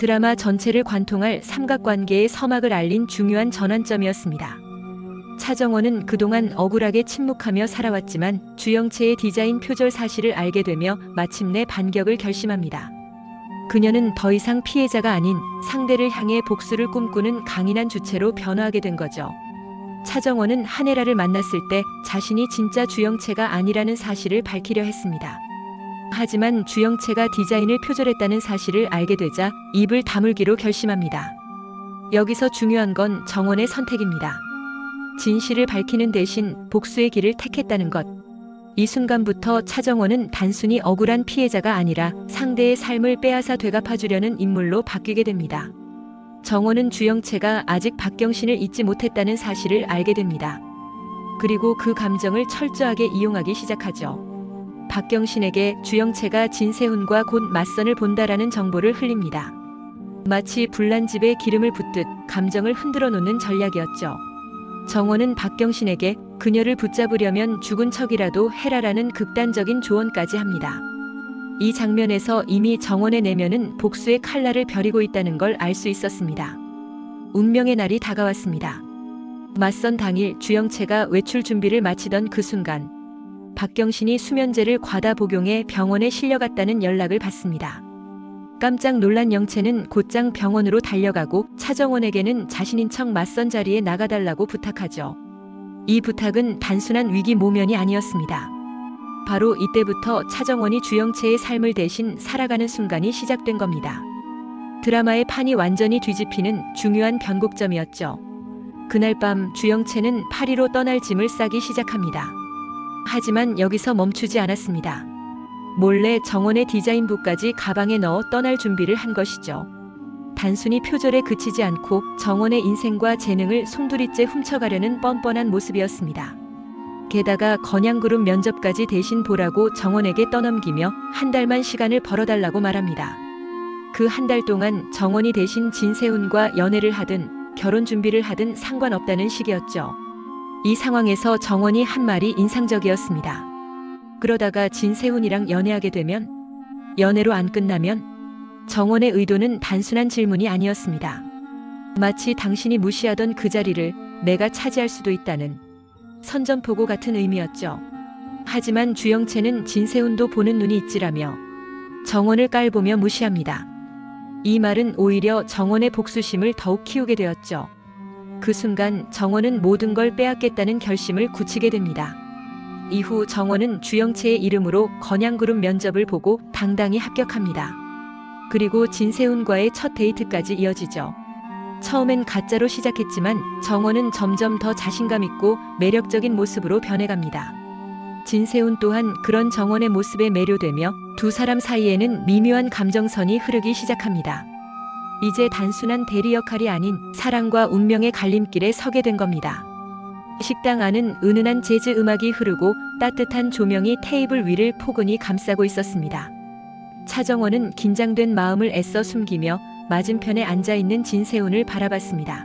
드라마 전체를 관통할 삼각관계의 서막을 알린 중요한 전환점이었습니다. 차정원은 그동안 억울하게 침묵하며 살아왔지만 주영채의 디자인 표절 사실을 알게 되며 마침내 반격을 결심합니다. 그녀는 더 이상 피해자가 아닌 상대를 향해 복수를 꿈꾸는 강인한 주체로 변화하게 된 거죠. 차정원은 한혜라를 만났을 때 자신이 진짜 주영채가 아니라는 사실을 밝히려 했습니다. 하지만 주영채가 디자인을 표절했다는 사실을 알게 되자 입을 다물기로 결심합니다. 여기서 중요한 건 정원의 선택입니다. 진실을 밝히는 대신 복수의 길을 택했다는 것. 이 순간부터 차정원은 단순히 억울한 피해자가 아니라 상대의 삶을 빼앗아 되갚아주려는 인물로 바뀌게 됩니다. 정원은 주영채가 아직 박경신을 잊지 못했다는 사실을 알게 됩니다. 그리고 그 감정을 철저하게 이용하기 시작하죠. 박경신에게 주영채가 진세훈과 곧 맞선을 본다라는 정보를 흘립니다. 마치 불난 집에 기름을 붓듯 감정을 흔들어 놓는 전략이었죠. 정원은 박경신에게 그녀를 붙잡으려면 죽은 척이라도 해라라는 극단적인 조언까지 합니다. 이 장면에서 이미 정원의 내면은 복수의 칼날을 벼리고 있다는 걸 알 수 있었습니다. 운명의 날이 다가왔습니다. 맞선 당일 주영채가 외출 준비를 마치던 그 순간 박경신이 수면제를 과다 복용해 병원에 실려갔다는 연락을 받습니다. 깜짝 놀란 영채는 곧장 병원으로 달려가고 차정원에게는 자신인 척 맞선 자리에 나가달라고 부탁하죠. 이 부탁은 단순한 위기 모면이 아니었습니다. 바로 이때부터 차정원이 주영채의 삶을 대신 살아가는 순간이 시작된 겁니다. 드라마의 판이 완전히 뒤집히는 중요한 변곡점이었죠. 그날 밤 주영채는 파리로 떠날 짐을 싸기 시작합니다. 하지만 여기서 멈추지 않았습니다. 몰래 정원의 디자인부까지 가방에 넣어 떠날 준비를 한 것이죠. 단순히 표절에 그치지 않고 정원의 인생과 재능을 송두리째 훔쳐가려는 뻔뻔한 모습이었습니다. 게다가 건양그룹 면접까지 대신 보라고 정원에게 떠넘기며 한 달만 시간을 벌어달라고 말합니다. 그 한 달 동안 정원이 대신 진세훈과 연애를 하든 결혼 준비를 하든 상관없다는 식이었죠. 이 상황에서 정원이 한 말이 인상적이었습니다. 그러다가 진세훈이랑 연애하게 되면, 연애로 안 끝나면? 정원의 의도는 단순한 질문이 아니었습니다. 마치 당신이 무시하던 그 자리를 내가 차지할 수도 있다는 선전포고 같은 의미였죠. 하지만 주영채는 진세훈도 보는 눈이 있지라며 정원을 깔보며 무시합니다. 이 말은 오히려 정원의 복수심을 더욱 키우게 되었죠. 그 순간 정원은 모든 걸 빼앗겠다는 결심을 굳히게 됩니다. 이후 정원은 주영채의 이름으로 건양그룹 면접을 보고 당당히 합격합니다. 그리고 진세훈과의 첫 데이트까지 이어지죠. 처음엔 가짜로 시작했지만 정원은 점점 더 자신감 있고 매력적인 모습으로 변해갑니다. 진세훈 또한 그런 정원의 모습에 매료되며 두 사람 사이에는 미묘한 감정선이 흐르기 시작합니다. 이제 단순한 대리 역할이 아닌 사랑과 운명의 갈림길에 서게 된 겁니다. 식당 안은 은은한 재즈 음악이 흐르고 따뜻한 조명이 테이블 위를 포근히 감싸고 있었습니다. 차정원은 긴장된 마음을 애써 숨기며 맞은편에 앉아있는 진세훈을 바라봤습니다.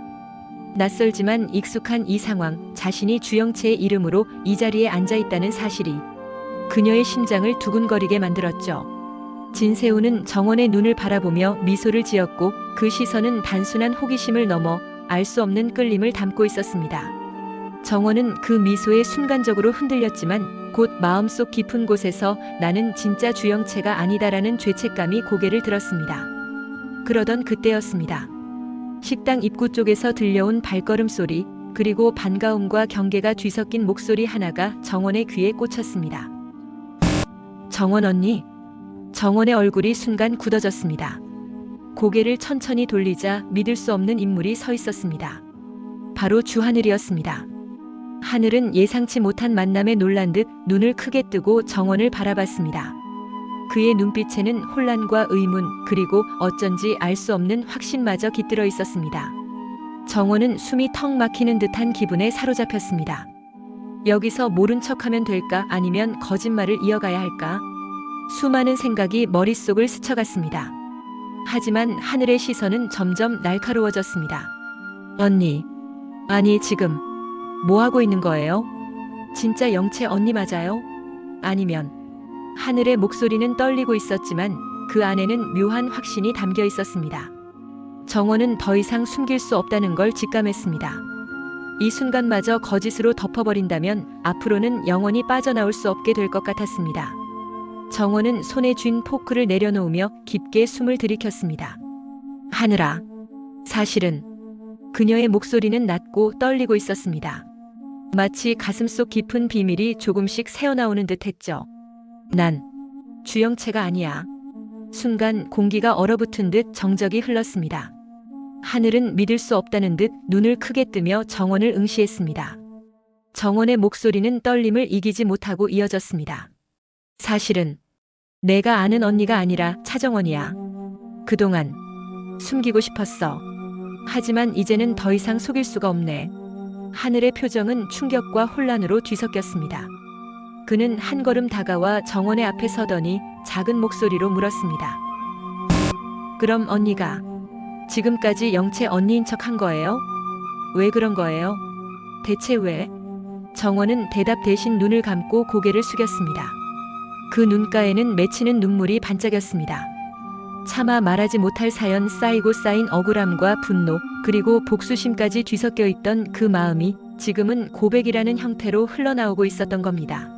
낯설지만 익숙한 이 상황, 자신이 주영채의 이름으로 이 자리에 앉아있다는 사실이 그녀의 심장을 두근거리게 만들었죠. 진세훈은 정원의 눈을 바라보며 미소를 지었고 그 시선은 단순한 호기심을 넘어 알 수 없는 끌림을 담고 있었습니다. 정원은 그 미소에 순간적으로 흔들렸지만 곧 마음속 깊은 곳에서 나는 진짜 주영채가 아니다라는 죄책감이 고개를 들었습니다. 그러던 그때였습니다. 식당 입구 쪽에서 들려온 발걸음 소리, 그리고 반가움과 경계가 뒤섞인 목소리 하나가 정원의 귀에 꽂혔습니다. 정원 언니. 정원의 얼굴이 순간 굳어졌습니다. 고개를 천천히 돌리자 믿을 수 없는 인물이 서 있었습니다. 바로 주하늘이었습니다. 하늘은 예상치 못한 만남에 놀란 듯 눈을 크게 뜨고 정원을 바라봤습니다. 그의 눈빛에는 혼란과 의문, 그리고 어쩐지 알 수 없는 확신마저 깃들어 있었습니다. 정원은 숨이 턱 막히는 듯한 기분에 사로잡혔습니다. 여기서 모른 척하면 될까, 아니면 거짓말을 이어가야 할까? 수많은 생각이 머릿속을 스쳐갔습니다. 하지만 하늘의 시선은 점점 날카로워졌습니다. 언니, 아니 지금 뭐 하고 있는 거예요? 진짜 영채 언니 맞아요? 아니면... 하늘의 목소리는 떨리고 있었지만 그 안에는 묘한 확신이 담겨 있었습니다. 정원은 더 이상 숨길 수 없다는 걸 직감했습니다. 이 순간마저 거짓으로 덮어버린다면 앞으로는 영원히 빠져나올 수 없게 될 것 같았습니다. 정원은 손에 쥔 포크를 내려놓으며 깊게 숨을 들이켰습니다. 하늘아, 사실은 그녀의 목소리는 낮고 떨리고 있었습니다. 마치 가슴속 깊은 비밀이 조금씩 새어나오는 듯 했죠. 난 주영채가 아니야. 순간 공기가 얼어붙은 듯 정적이 흘렀습니다. 하늘은 믿을 수 없다는 듯 눈을 크게 뜨며 정원을 응시했습니다. 정원의 목소리는 떨림을 이기지 못하고 이어졌습니다. 사실은 내가 아는 언니가 아니라 차정원이야. 그동안 숨기고 싶었어. 하지만 이제는 더 이상 속일 수가 없네. 하늘의 표정은 충격과 혼란으로 뒤섞였습니다. 그는 한 걸음 다가와 정원의 앞에 서더니 작은 목소리로 물었습니다. 그럼 언니가 지금까지 영채 언니인 척 한 거예요? 왜 그런 거예요? 대체 왜? 정원은 대답 대신 눈을 감고 고개를 숙였습니다. 그 눈가에는 맺히는 눈물이 반짝였습니다. 차마 말하지 못할 사연 쌓이고 쌓인 억울함과 분노, 그리고 복수심까지 뒤섞여 있던 그 마음이 지금은 고백이라는 형태로 흘러나오고 있었던 겁니다.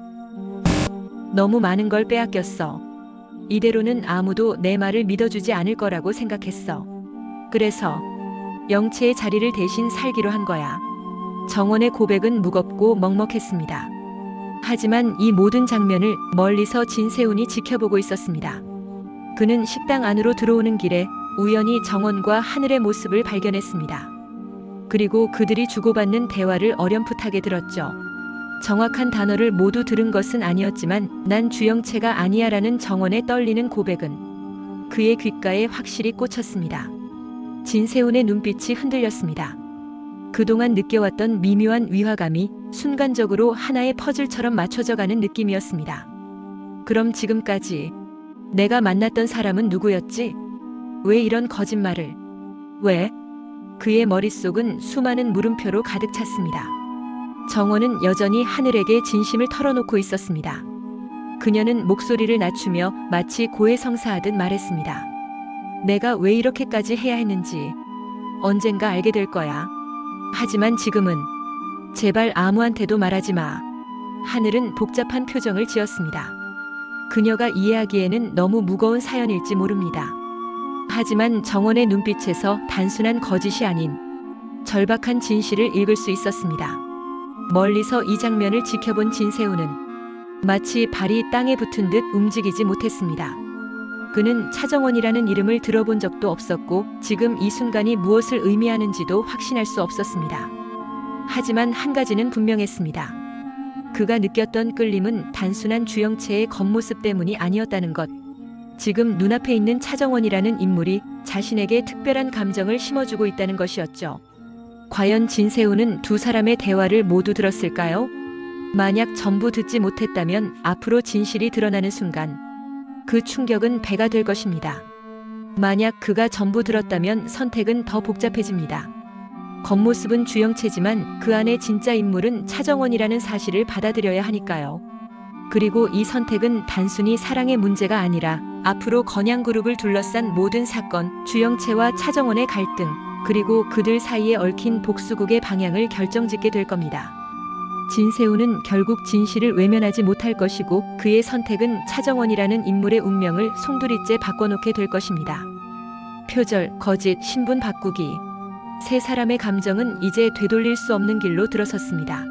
너무 많은 걸 빼앗겼어. 이대로는 아무도 내 말을 믿어주지 않을 거라고 생각했어. 그래서 영채의 자리를 대신 살기로 한 거야. 정원의 고백은 무겁고 먹먹했습니다. 하지만 이 모든 장면을 멀리서 진세훈이 지켜보고 있었습니다. 그는 식당 안으로 들어오는 길에 우연히 정원과 하늘의 모습을 발견했습니다. 그리고 그들이 주고받는 대화를 어렴풋하게 들었죠. 정확한 단어를 모두 들은 것은 아니었지만 난 주영채가 아니야라는 정원의 떨리는 고백은 그의 귓가에 확실히 꽂혔습니다. 진세훈의 눈빛이 흔들렸습니다. 그동안 느껴왔던 미묘한 위화감이 순간적으로 하나의 퍼즐처럼 맞춰져 가는 느낌이었습니다. 그럼 지금까지 내가 만났던 사람은 누구였지? 왜 이런 거짓말을? 왜? 그의 머릿속은 수많은 물음표로 가득 찼습니다. 정원은 여전히 하늘에게 진심을 털어놓고 있었습니다. 그녀는 목소리를 낮추며 마치 고해성사하듯 말했습니다. 내가 왜 이렇게까지 해야 했는지 언젠가 알게 될 거야. 하지만 지금은 제발 아무한테도 말하지 마. 하늘은 복잡한 표정을 지었습니다. 그녀가 이해하기에는 너무 무거운 사연일지 모릅니다. 하지만 정원의 눈빛에서 단순한 거짓이 아닌 절박한 진실을 읽을 수 있었습니다. 멀리서 이 장면을 지켜본 진세훈은 마치 발이 땅에 붙은 듯 움직이지 못했습니다. 그는 차정원이라는 이름을 들어본 적도 없었고 지금 이 순간이 무엇을 의미하는지도 확신할 수 없었습니다. 하지만 한 가지는 분명했습니다. 그가 느꼈던 끌림은 단순한 주영채의 겉모습 때문이 아니었다는 것. 지금 눈앞에 있는 차정원이라는 인물이 자신에게 특별한 감정을 심어주고 있다는 것이었죠. 과연 진세훈은 두 사람의 대화를 모두 들었을까요? 만약 전부 듣지 못했다면 앞으로 진실이 드러나는 순간 그 충격은 배가 될 것입니다. 만약 그가 전부 들었다면 선택은 더 복잡해집니다. 겉모습은 주영채지만 그 안에 진짜 인물은 차정원이라는 사실을 받아들여야 하니까요. 그리고 이 선택은 단순히 사랑의 문제가 아니라 앞으로 건양그룹을 둘러싼 모든 사건, 주영채와 차정원의 갈등, 그리고 그들 사이에 얽힌 복수극의 방향을 결정짓게 될 겁니다. 진세훈은 결국 진실을 외면하지 못할 것이고 그의 선택은 차정원이라는 인물의 운명을 송두리째 바꿔놓게 될 것입니다. 표절, 거짓, 신분 바꾸기. 세 사람의 감정은 이제 되돌릴 수 없는 길로 들어섰습니다.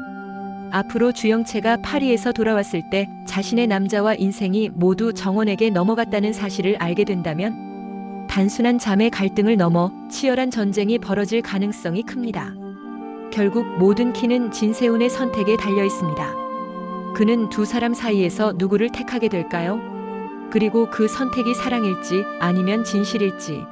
앞으로 주영채가 파리에서 돌아왔을 때 자신의 남자와 인생이 모두 정원에게 넘어갔다는 사실을 알게 된다면 단순한 자매 갈등을 넘어 치열한 전쟁이 벌어질 가능성이 큽니다. 결국 모든 키는 진세훈의 선택에 달려 있습니다. 그는 두 사람 사이에서 누구를 택하게 될까요? 그리고 그 선택이 사랑일지 아니면 진실일지.